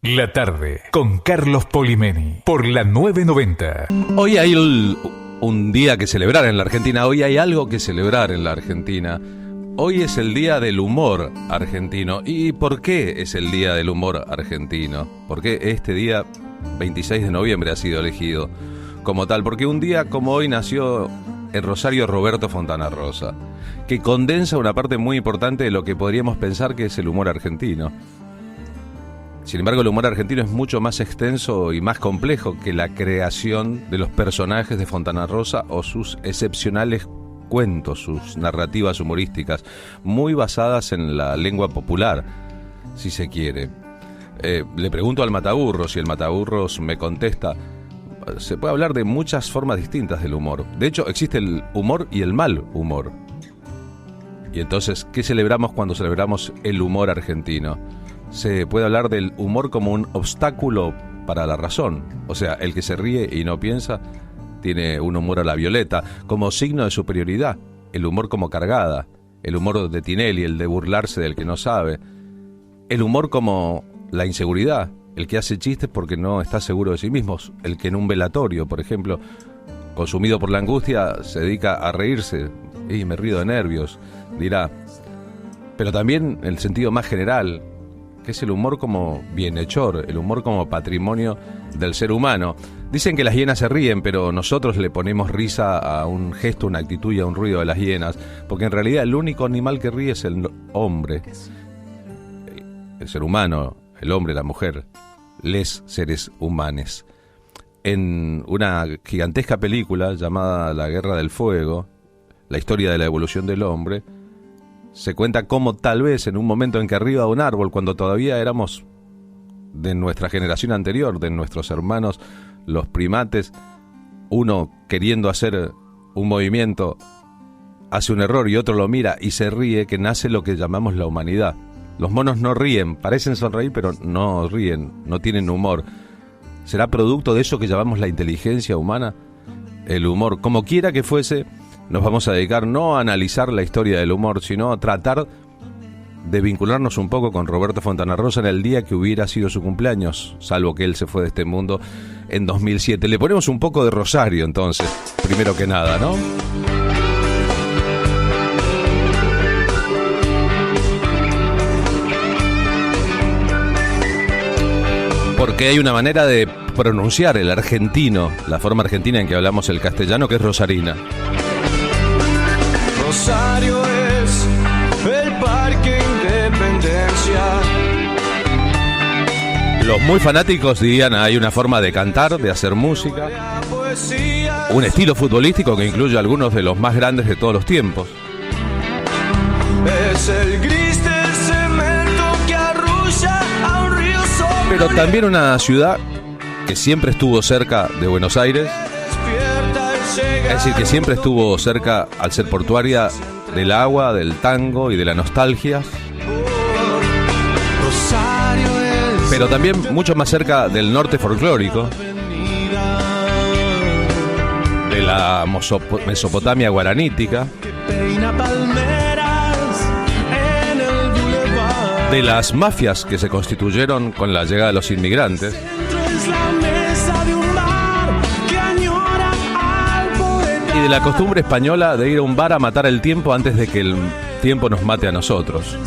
La tarde con Carlos Polimeni por la 990. Hoy hay un día que celebrar en la Argentina. Hoy hay algo que celebrar en la Argentina. Hoy es el Día del Humor Argentino. ¿Y por qué es el Día del Humor Argentino? ¿Por qué este día, 26 de noviembre, ha sido elegido como tal? Porque un día como hoy nació en Rosario Roberto Fontana Rosa, que condensa una parte muy importante de lo que podríamos pensar que es el humor argentino. Sin embargo, el humor argentino es mucho más extenso y más complejo que la creación de los personajes de Fontana Rosa o sus excepcionales cuentos, sus narrativas humorísticas, muy basadas en la lengua popular, si se quiere. Le pregunto al Mataburros y el Mataburros me contesta: se puede hablar de muchas formas distintas del humor. De hecho, existe el humor y el mal humor. Y entonces, ¿qué celebramos cuando celebramos el humor argentino? Se puede hablar del humor como un obstáculo para la razón. O sea, el que se ríe y no piensa tiene un humor a la Violeta, como signo de superioridad. El humor como cargada. El humor de Tinelli, el de burlarse del que no sabe. El humor como la inseguridad. El que hace chistes porque no está seguro de sí mismo. El que en un velatorio, por ejemplo, consumido por la angustia, se dedica a reírse. Y me río de nervios, dirá. Pero también el sentido más general, que es el humor como bienhechor, el humor como patrimonio del ser humano. Dicen que las hienas se ríen, pero nosotros le ponemos risa a un gesto, una actitud y a un ruido de las hienas, porque en realidad el único animal que ríe es el hombre, el ser humano, el hombre, la mujer, les seres humanes. En una gigantesca película llamada La Guerra del Fuego, la historia de la evolución del hombre, se cuenta cómo tal vez en un momento en que arriba de un árbol, cuando todavía éramos de nuestra generación anterior, de nuestros hermanos, los primates, uno queriendo hacer un movimiento hace un error y otro lo mira y se ríe, que nace lo que llamamos la humanidad. Los monos no ríen, parecen sonreír pero no ríen, no tienen humor. ¿Será producto de eso que llamamos la inteligencia humana? El humor, como quiera que fuese, nos vamos a dedicar no a analizar la historia del humor, sino a tratar de vincularnos un poco con Roberto Fontana Rosa en el día que hubiera sido su cumpleaños, salvo que él se fue de este mundo en 2007. Le ponemos un poco de Rosario, entonces, primero que nada, ¿no? Porque hay una manera de pronunciar el argentino, la forma argentina en que hablamos el castellano, que es rosarina. Rosario es el Parque Independencia. Los muy fanáticos dirían: hay una forma de cantar, de hacer música, un estilo futbolístico que incluye algunos de los más grandes de todos los tiempos. Es el gris del cemento que arrulla a un río sobre. Pero también una ciudad que siempre estuvo cerca de Buenos Aires. Es decir, que siempre estuvo cerca, al ser portuaria, del agua, del tango y de la nostalgia. Pero también mucho más cerca del norte folclórico, de la Mesopotamia guaranítica, de las mafias que se constituyeron con la llegada de los inmigrantes, y de la costumbre española de ir a un bar a matar el tiempo antes de que el tiempo nos mate a nosotros.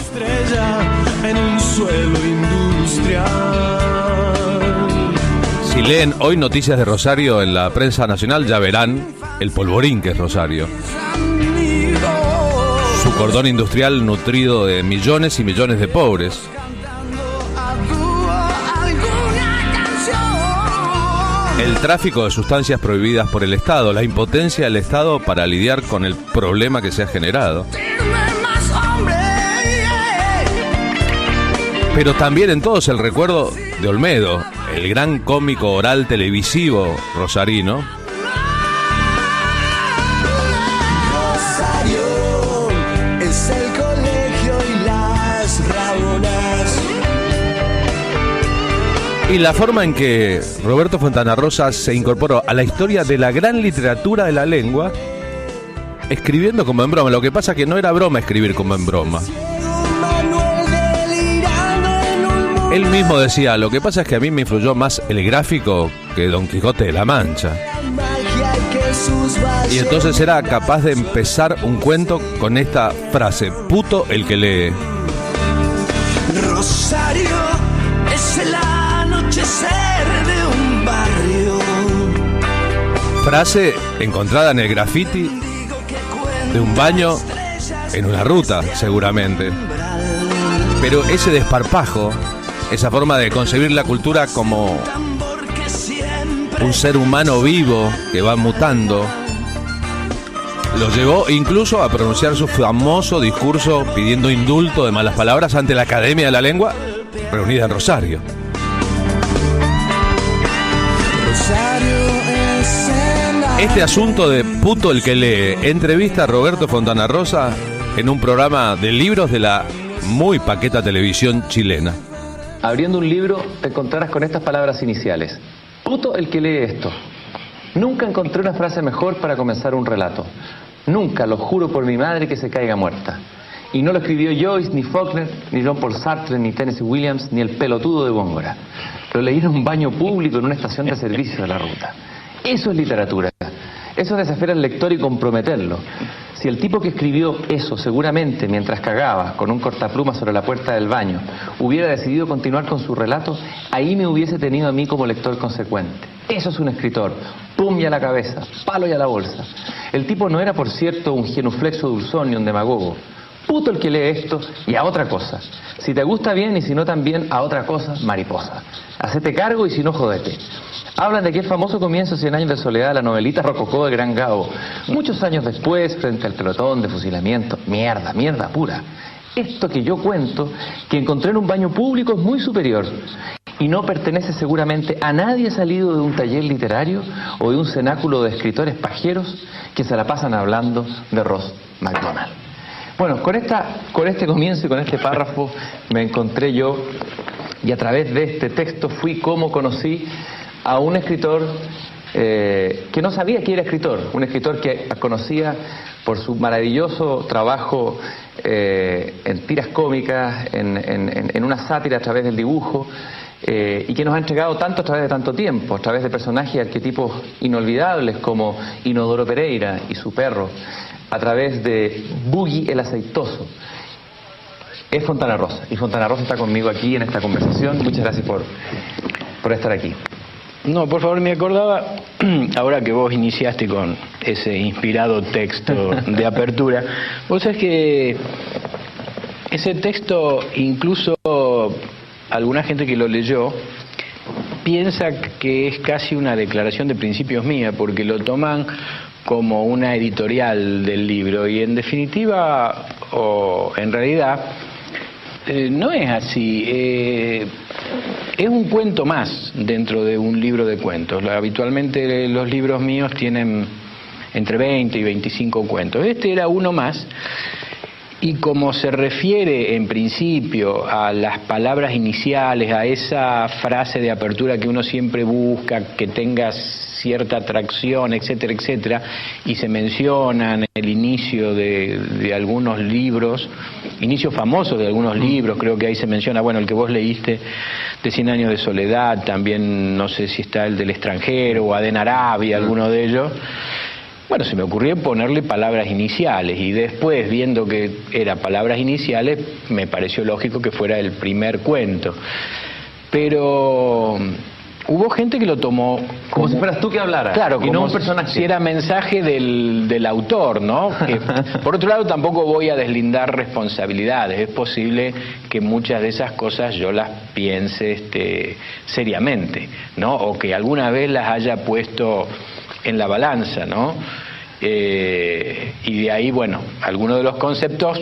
Si leen hoy noticias de Rosario en la prensa nacional, ya verán el polvorín que es Rosario. Su cordón industrial nutrido de millones y millones de pobres. El tráfico de sustancias prohibidas por el Estado, la impotencia del Estado para lidiar con el problema que se ha generado. Pero también en todos el recuerdo de Olmedo, el gran cómico oral televisivo rosarino. Rosario es el colegio y las rabonas. Y la forma en que Roberto Fontana Rosa se incorporó a la historia de la gran literatura de la lengua, escribiendo como en broma. Lo que pasa es que no era broma escribir como en broma. Él mismo decía, lo que pasa es que a mí me influyó más el gráfico que Don Quijote de la Mancha. Y entonces era capaz de empezar un cuento con esta frase: puto el que lee. Rosario es el anochecer de un barrio. Frase encontrada en el graffiti de un baño en una ruta, seguramente. Pero ese desparpajo, esa forma de concebir la cultura como un ser humano vivo que va mutando, lo llevó incluso a pronunciar su famoso discurso pidiendo indulto de malas palabras ante la Academia de la Lengua reunida en Rosario. Este asunto de puto el que lee entrevista a Roberto Fontana Rosa en un programa de libros de la muy paqueta televisión chilena. Abriendo un libro te encontrarás con estas palabras iniciales: puto el que lee esto. Nunca encontré una frase mejor para comenzar un relato. Nunca, lo juro por mi madre, que se caiga muerta. Y no lo escribió Joyce, ni Faulkner, ni Jean-Paul Sartre, ni Tennessee Williams, ni el pelotudo de Góngora. Lo leí en un baño público en una estación de servicio de la ruta. Eso es literatura. Eso es desafiar al lector y comprometerlo. Si el tipo que escribió eso, seguramente mientras cagaba con un cortaplumas sobre la puerta del baño, hubiera decidido continuar con su relato, ahí me hubiese tenido a mí como lector consecuente. Eso es un escritor. Pum y a la cabeza, palo y a la bolsa. El tipo no era, por cierto, un genuflexo dulzón ni un demagogo. Puto el que lee esto y a otra cosa. Si te gusta bien y si no también a otra cosa, mariposa. Hacete cargo y si no, jodete. Hablan de aquel famoso comienzo 100 años de soledad, la novelita rococó de Gran Gabo. Muchos años después, frente al pelotón de fusilamiento, mierda pura. Esto que yo cuento, que encontré en un baño público, es muy superior. Y no pertenece seguramente a nadie salido de un taller literario o de un cenáculo de escritores pajeros que se la pasan hablando de Ross MacDonald. Bueno, con este comienzo y con este párrafo me encontré yo, y a través de este texto fui como conocí a un escritor que no sabía que era escritor, un escritor que conocía por su maravilloso trabajo en tiras cómicas, en una sátira a través del dibujo, y que nos ha entregado tanto a través de tanto tiempo, a través de personajes y arquetipos inolvidables como Inodoro Pereira y su perro, a través de Boogie el aceitoso. Es Fontana Rosa, y Fontana Rosa está conmigo aquí en esta conversación. Muchas gracias por estar aquí. No, por favor, me acordaba, ahora que vos iniciaste con ese inspirado texto de apertura, vos sabés que ese texto, incluso alguna gente que lo leyó, piensa que es casi una declaración de principios mía, porque lo toman como una editorial del libro, y en definitiva, o en realidad, no es así. Es un cuento más dentro de un libro de cuentos. Habitualmente los libros míos tienen entre 20 y 25 cuentos. Este era uno más, y como se refiere en principio a las palabras iniciales, a esa frase de apertura que uno siempre busca, que tenga cierta atracción, etcétera, etcétera, y se mencionan el inicio de algunos libros, inicios famosos de algunos libros, creo que ahí se menciona, bueno, el que vos leíste de 100 años de soledad, también no sé si está el del extranjero o Adén Arabia, alguno de ellos. Bueno, se me ocurrió ponerle palabras iniciales, y después, viendo que era palabras iniciales, me pareció lógico que fuera el primer cuento. Pero hubo gente que lo tomó como si fueras tú que hablaras, claro, y como no un personaje. Si era mensaje del autor, ¿no? Que, por otro lado, tampoco voy a deslindar responsabilidades. Es posible que muchas de esas cosas yo las piense seriamente, ¿no? O que alguna vez las haya puesto en la balanza, ¿no? Y de ahí, bueno, algunos de los conceptos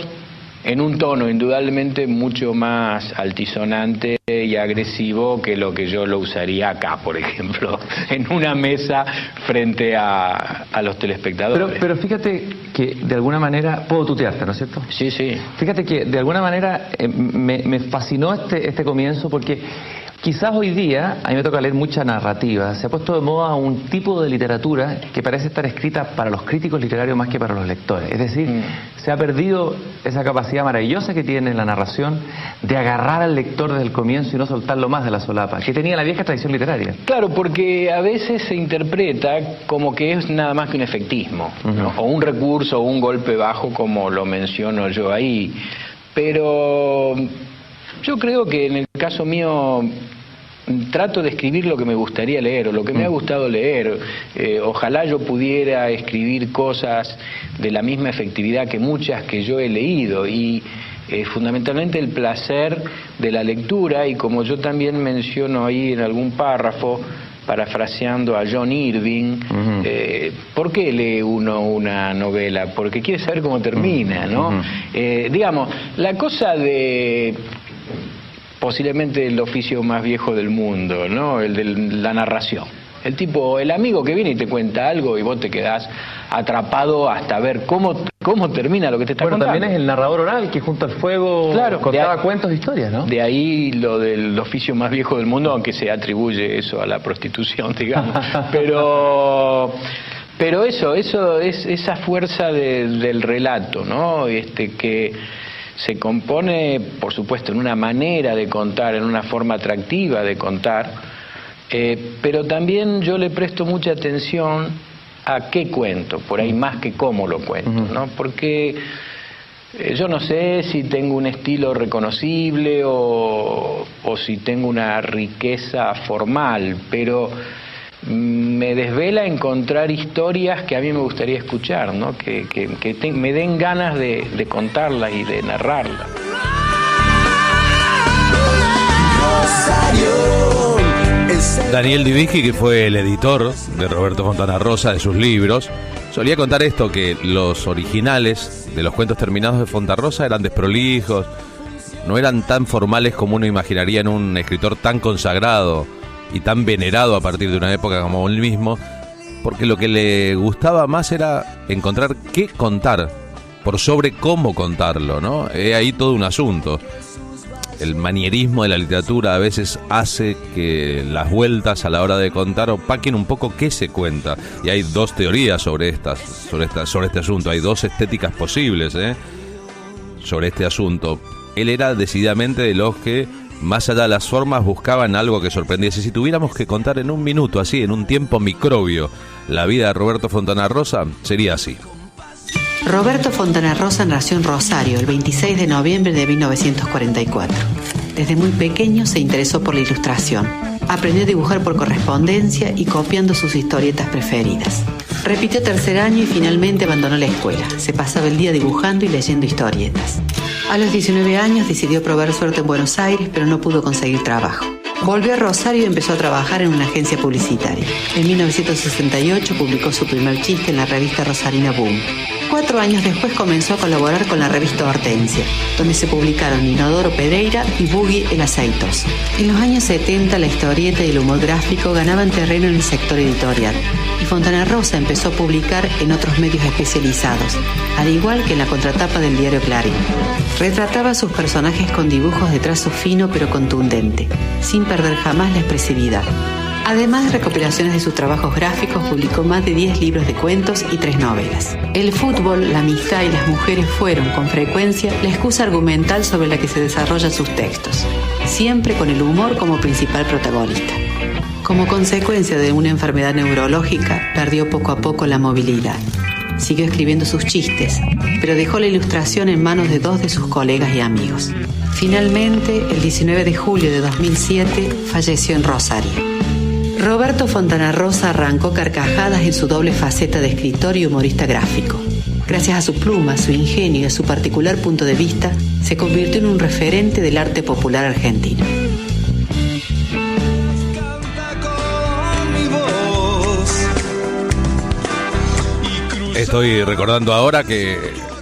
en un tono indudablemente mucho más altisonante y agresivo que lo que yo lo usaría acá, por ejemplo, en una mesa frente a los telespectadores. Pero fíjate que de alguna manera, puedo tutearte, ¿no es cierto? Sí, sí. Fíjate que de alguna manera me fascinó este comienzo, porque Quizás hoy día, a mí me toca leer mucha narrativa, se ha puesto de moda un tipo de literatura que parece estar escrita para los críticos literarios más que para los lectores. Es decir, se ha perdido esa capacidad maravillosa que tiene la narración de agarrar al lector desde el comienzo y no soltarlo más de la solapa, que tenía la vieja tradición literaria. Claro, porque a veces se interpreta como que es nada más que un efectismo, ¿no? O un recurso o un golpe bajo, como lo menciono yo ahí. Pero yo creo que en el caso mío trato de escribir lo que me gustaría leer o lo que me ha gustado leer. Ojalá yo pudiera escribir cosas de la misma efectividad que muchas que yo he leído, y fundamentalmente el placer de la lectura. Y como yo también menciono ahí en algún párrafo, parafraseando a John Irving, ¿por qué lee uno una novela? Porque quiere saber cómo termina, ¿no? Digamos, la cosa de posiblemente el oficio más viejo del mundo, ¿no? El de la narración. El tipo, el amigo que viene y te cuenta algo y vos te quedás atrapado hasta ver cómo termina lo que te está contando. También es el narrador oral que junto al fuego contaba cuentos de historias, ¿no? De ahí lo del oficio más viejo del mundo, aunque se atribuye eso a la prostitución, digamos. Pero eso es esa fuerza del relato, ¿no? Que se compone, por supuesto, en una manera de contar, en una forma atractiva de contar, pero también yo le presto mucha atención a qué cuento, por ahí más que cómo lo cuento, ¿no? Porque yo no sé si tengo un estilo reconocible o si tengo una riqueza formal, pero me desvela encontrar historias que a mí me gustaría escuchar, ¿no? Que me den ganas de contarlas y de narrarlas. Daniel Diviski, que fue el editor de Roberto Fontana Rosa, de sus libros, solía contar esto, que los originales de los cuentos terminados de Fontana Rosa eran desprolijos, no eran tan formales como uno imaginaría en un escritor tan consagrado y tan venerado a partir de una época como él mismo, porque lo que le gustaba más era encontrar qué contar, por sobre cómo contarlo, ¿no? Es ahí todo un asunto. El manierismo de la literatura a veces hace que las vueltas a la hora de contar opaquen un poco qué se cuenta. Y hay dos teorías sobre este asunto, hay dos estéticas posibles, sobre este asunto. Él era decididamente de los que, más allá de las formas, buscaban algo que sorprendiese. Si tuviéramos que contar en un minuto, así, en un tiempo microbio, la vida de Roberto Fontana Rosa, sería así. Roberto Fontana Rosa nació en Rosario el 26 de noviembre de 1944. Desde muy pequeño se interesó por la ilustración. Aprendió a dibujar por correspondencia y copiando sus historietas preferidas. Repitió tercer año y finalmente abandonó la escuela. Se pasaba el día dibujando y leyendo historietas. A los 19 años decidió probar suerte en Buenos Aires, pero no pudo conseguir trabajo. Volvió a Rosario y empezó a trabajar en una agencia publicitaria. En 1968 publicó su primer chiste en la revista rosarina Boom. 4 años después comenzó a colaborar con la revista Hortensia, donde se publicaron Inodoro Pereira y Boogie el Aceitoso. En los años 70 la historieta y el humor gráfico ganaban terreno en el sector editorial, y Fontana Rosa empezó a publicar en otros medios especializados, al igual que en la contratapa del diario Clarín. Retrataba a sus personajes con dibujos de trazo fino pero contundente, sin perder jamás la expresividad. Además de recopilaciones de sus trabajos gráficos, publicó más de 10 libros de cuentos y 3 novelas. El fútbol, la amistad y las mujeres fueron, con frecuencia, la excusa argumental sobre la que se desarrollan sus textos, siempre con el humor como principal protagonista. Como consecuencia de una enfermedad neurológica, perdió poco a poco la movilidad. Siguió escribiendo sus chistes, pero dejó la ilustración en manos de 2 de sus colegas y amigos. Finalmente, el 19 de julio de 2007, falleció en Rosario. Roberto Fontana Rosa arrancó carcajadas en su doble faceta de escritor y humorista gráfico. Gracias a su pluma, su ingenio y a su particular punto de vista, se convirtió en un referente del arte popular argentino. Estoy recordando ahora que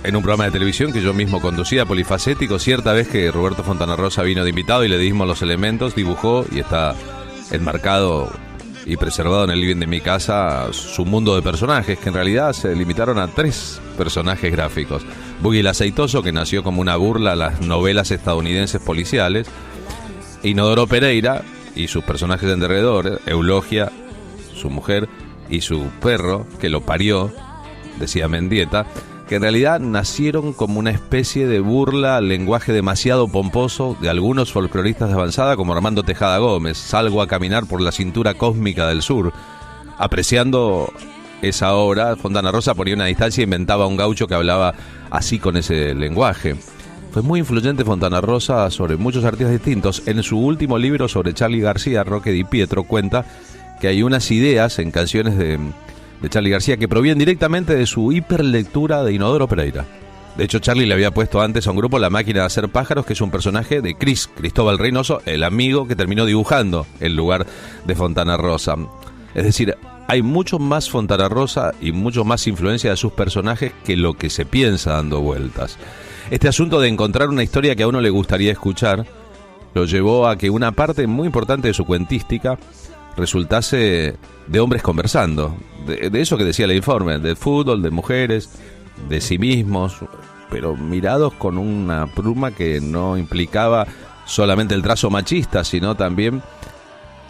en un programa de televisión que yo mismo conducía, Polifacético, cierta vez que Roberto Fontana Rosa vino de invitado y le dimos los elementos, dibujó y está enmarcado y preservado en el living de mi casa su mundo de personajes, que en realidad se limitaron a 3 personajes gráficos. Boogie el Aceitoso, que nació como una burla a las novelas estadounidenses policiales. Inodoro Pereira, y sus personajes de alrededor, Eulogia, su mujer y su perro, que lo parió, decía Mendieta, que en realidad nacieron como una especie de burla al lenguaje demasiado pomposo de algunos folcloristas de avanzada como Armando Tejada Gómez. Salgo a caminar por la cintura cósmica del sur. Apreciando esa obra, Fontana Rosa ponía una distancia e inventaba un gaucho que hablaba así con ese lenguaje. Fue muy influyente Fontana Rosa sobre muchos artistas distintos. En su último libro sobre Charly García, Roque Di Pietro cuenta que hay unas ideas en canciones de Charly García que provienen directamente de su hiperlectura de Inodoro Pereira. De hecho, Charly le había puesto antes a un grupo La Máquina de Hacer Pájaros, que es un personaje de Cristóbal Reynoso, el amigo que terminó dibujando el lugar de Fontana Rosa. Es decir, hay mucho más Fontana Rosa y mucho más influencia de sus personajes que lo que se piensa dando vueltas. Este asunto de encontrar una historia que a uno le gustaría escuchar lo llevó a que una parte muy importante de su cuentística resultase de hombres conversando, de eso que decía el informe, de fútbol, de mujeres, de sí mismos, pero mirados con una pluma que no implicaba solamente el trazo machista, sino también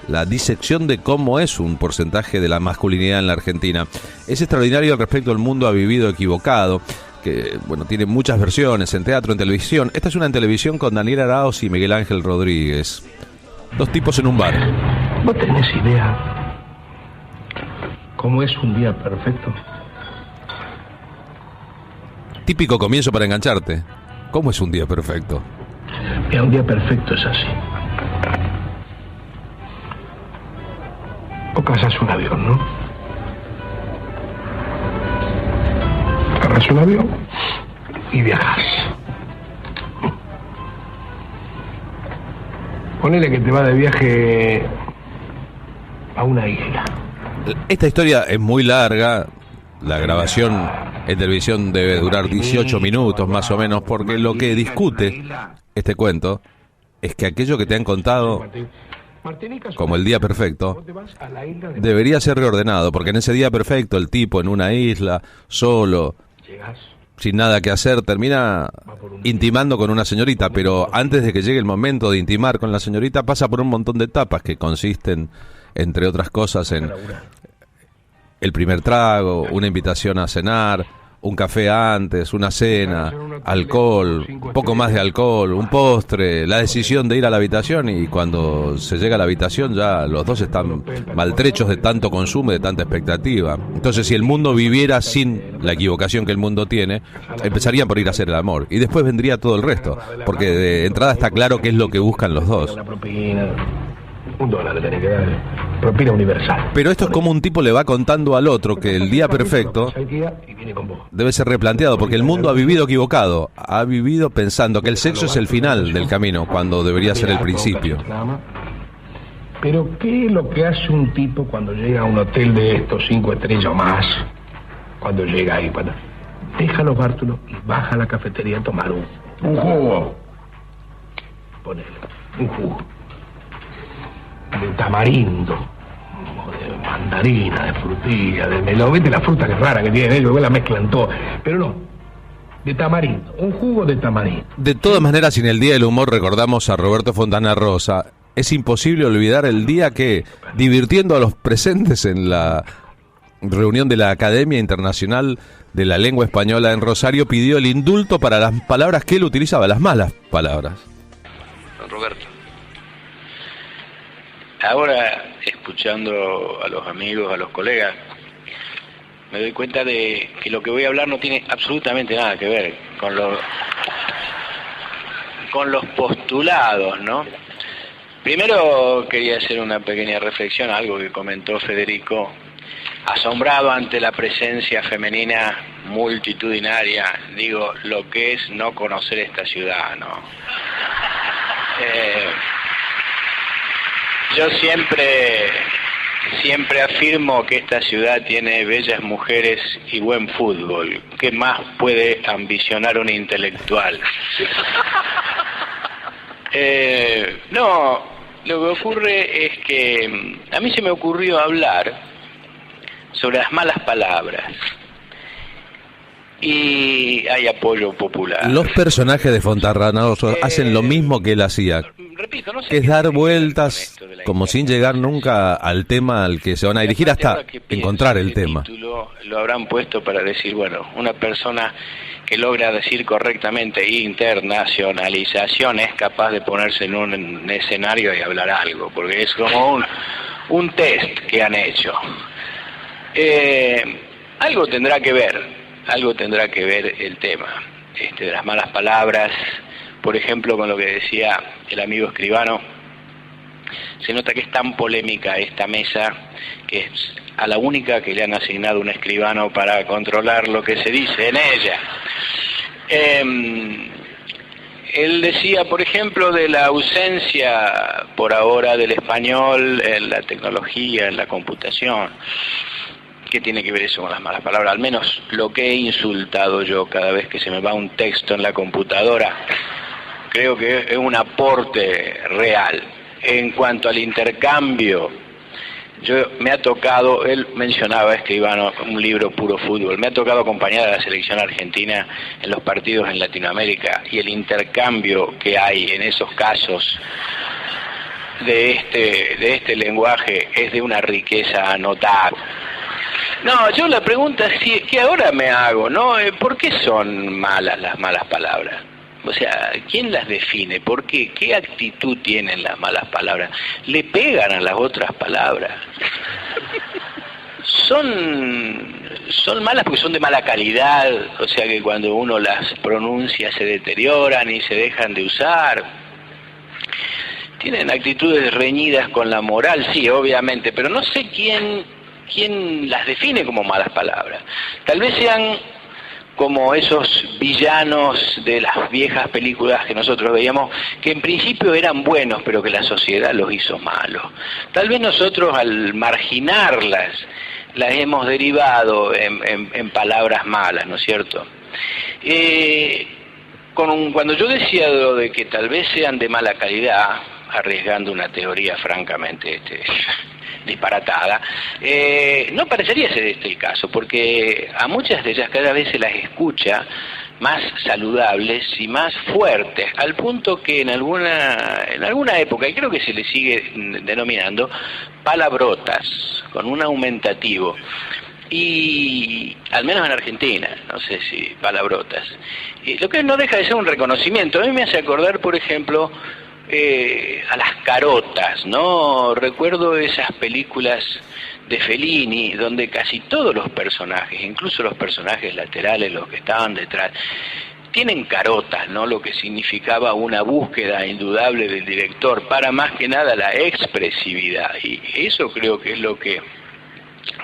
la disección de cómo es un porcentaje de la masculinidad en la Argentina. Es extraordinario al respecto del mundo ha vivido equivocado, que bueno, tiene muchas versiones en teatro, en televisión. Esta es una en televisión con Daniel Araoz y Miguel Ángel Rodríguez. Dos tipos en un bar. ¿Vos tenés idea cómo es un día perfecto? Típico comienzo para engancharte. ¿Cómo es un día perfecto? Mira, un día perfecto es así. Vos cazás un avión, ¿no? Agarrás un avión y viajás. Ponele que te va de viaje a una isla. Esta historia es muy larga. La grabación en televisión debe durar 18 minutos más o menos, porque lo que discute este cuento es que aquello que te han contado como el día perfecto debería ser reordenado, porque en ese día perfecto el tipo en una isla, solo, sin nada que hacer, termina intimando con una señorita, pero antes de que llegue el momento de intimar con la señorita pasa por un montón de etapas que consisten, entre otras cosas, en el primer trago, una invitación a cenar, un café antes, una cena, alcohol, un poco más de alcohol, un postre, la decisión de ir a la habitación, y cuando se llega a la habitación ya los dos están maltrechos de tanto consumo, de tanta expectativa. Entonces, si el mundo viviera sin la equivocación que el mundo tiene, empezarían por ir a hacer el amor y después vendría todo el resto, porque de entrada está claro qué es lo que buscan los dos. $1 le tenés que dar, propina universal. Pero esto es como un tipo le va contando al otro que el día perfecto debe ser replanteado, porque el mundo ha vivido equivocado, ha vivido pensando que el sexo es el final del camino, cuando debería ser el principio. Pero ¿qué es lo que hace un tipo cuando llega a un hotel de estos 5 estrellas o más? Cuando llega ahí, deja los bártulos y baja a la cafetería a tomar un jugo. Ponele, un jugo de tamarindo, de mandarina, de frutilla, de melón. Vete la fruta que es rara que tienen ellos, la mezclan todo. Pero no, de tamarindo, un jugo de tamarindo. De todas maneras, en el Día del Humor recordamos a Roberto Fontana Rosa. Es imposible olvidar el día que, divirtiendo a los presentes en la reunión de la Academia Internacional de la Lengua Española en Rosario, pidió el indulto para las palabras que él utilizaba, las malas palabras. Don Roberto, ahora, escuchando a los amigos, a los colegas, me doy cuenta de que lo que voy a hablar no tiene absolutamente nada que ver con los postulados, ¿no? Primero quería hacer una pequeña reflexión a algo que comentó Federico, asombrado ante la presencia femenina multitudinaria. Digo, lo que es no conocer esta ciudad, ¿no? Yo siempre afirmo que esta ciudad tiene bellas mujeres y buen fútbol. ¿Qué más puede ambicionar un intelectual? No, lo que ocurre es que a mí se me ocurrió hablar sobre las malas palabras. y hay apoyo popular. Los personajes de Fontana Rosa hacen lo mismo que él hacía, Repito, no sé que es qué dar tiene que ver con vueltas esto de la como sin llegar nunca al tema al que se van a dirigir hasta Ahora que pienso, encontrar el este tema. título lo habrán puesto para decir, bueno, una persona que logra decir correctamente internacionalización es capaz de ponerse en un escenario y hablar algo, porque es como un test que han hecho. Algo tendrá que ver el tema de las malas palabras, por ejemplo, con lo que decía el amigo escribano. Se nota que es tan polémica esta mesa que es a la única que le han asignado un escribano para controlar lo que se dice en ella. Él decía, por ejemplo, de la ausencia por ahora del español en la tecnología, en la computación. ¿Qué tiene que ver eso con las malas palabras? Al menos lo que he insultado yo cada vez que se me va un texto en la computadora, creo que es un aporte real. En cuanto al intercambio, me ha tocado, él mencionaba, escribano, un libro puro fútbol, me ha tocado acompañar a la selección argentina en los partidos en Latinoamérica, y el intercambio que hay en esos casos de este lenguaje es de una riqueza notable. No, yo la pregunta es que ahora me hago, ¿no? ¿Por qué son malas las malas palabras? O sea, ¿quién las define? ¿Por qué? ¿Qué actitud tienen las malas palabras? ¿Le pegan a las otras palabras? Son malas porque son de mala calidad, o sea que cuando uno las pronuncia se deterioran y se dejan de usar. Tienen actitudes reñidas con la moral, sí, obviamente, pero no sé quién las define como malas palabras. Tal vez sean como esos villanos de las viejas películas que nosotros veíamos, que en principio eran buenos, pero que la sociedad los hizo malos. Tal vez nosotros al marginarlas, las hemos derivado en palabras malas, ¿no es cierto? Cuando yo decía lo de que tal vez sean de mala calidad, arriesgando una teoría francamente disparatada, no parecería ser este el caso, porque a muchas de ellas cada vez se las escucha más saludables y más fuertes, al punto que en alguna época, y creo que se le sigue denominando palabrotas, con un aumentativo, y al menos en Argentina, no sé si palabrotas, lo que no deja de ser un reconocimiento. A mí me hace acordar, por ejemplo, a las carotas, ¿no? Recuerdo esas películas de Fellini, donde casi todos los personajes, incluso los personajes laterales, los que estaban detrás, tienen carotas, ¿no? Lo que significaba una búsqueda indudable del director para más que nada la expresividad, y eso creo que es lo que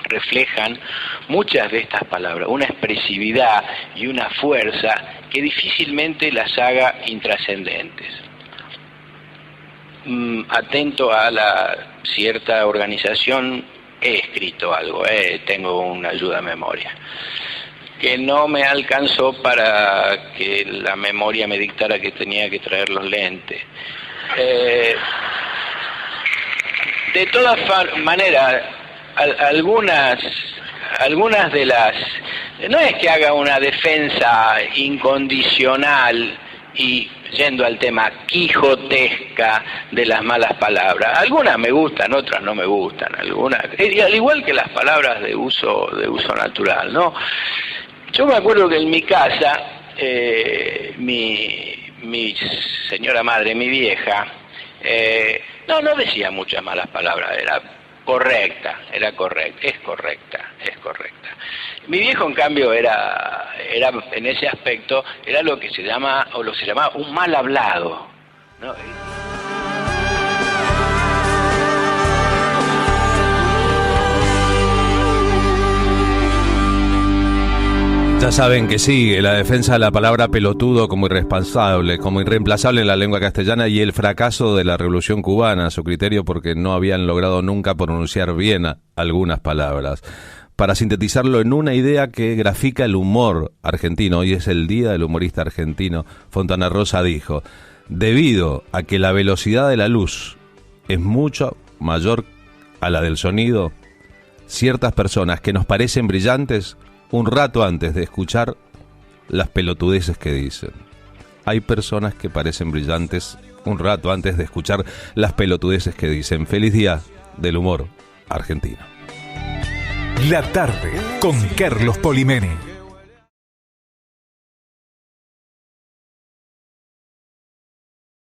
reflejan muchas de estas palabras, una expresividad y una fuerza que difícilmente las haga intrascendentes. Atento a la cierta organización, he escrito algo, tengo una ayuda a memoria, que no me alcanzó para que la memoria me dictara que tenía que traer los lentes. De todas maneras, algunas de las... No es que haga una defensa incondicional y, yendo al tema, quijotesca de las malas palabras. Algunas me gustan, otras no me gustan, algunas, al igual que las palabras de uso natural, ¿no? Yo me acuerdo que en mi casa, mi señora madre, mi vieja, no decía muchas malas palabras, es correcta. Mi viejo, en cambio, era en ese aspecto, era lo que se llamaba un mal hablado, ¿no? Ya saben que sigue la defensa de la palabra pelotudo como irresponsable, como irreemplazable en la lengua castellana, y el fracaso de la Revolución Cubana, a su criterio, porque no habían logrado nunca pronunciar bien algunas palabras. Para sintetizarlo en una idea que grafica el humor argentino, hoy es el Día del Humorista Argentino, Fontana Rosa dijo: debido a que la velocidad de la luz es mucho mayor a la del sonido, ciertas personas que nos parecen brillantes, un rato antes de escuchar las pelotudeces que dicen. Hay personas que parecen brillantes un rato antes de escuchar las pelotudeces que dicen. Feliz día del humor argentino. La tarde con Carlos Polimeni.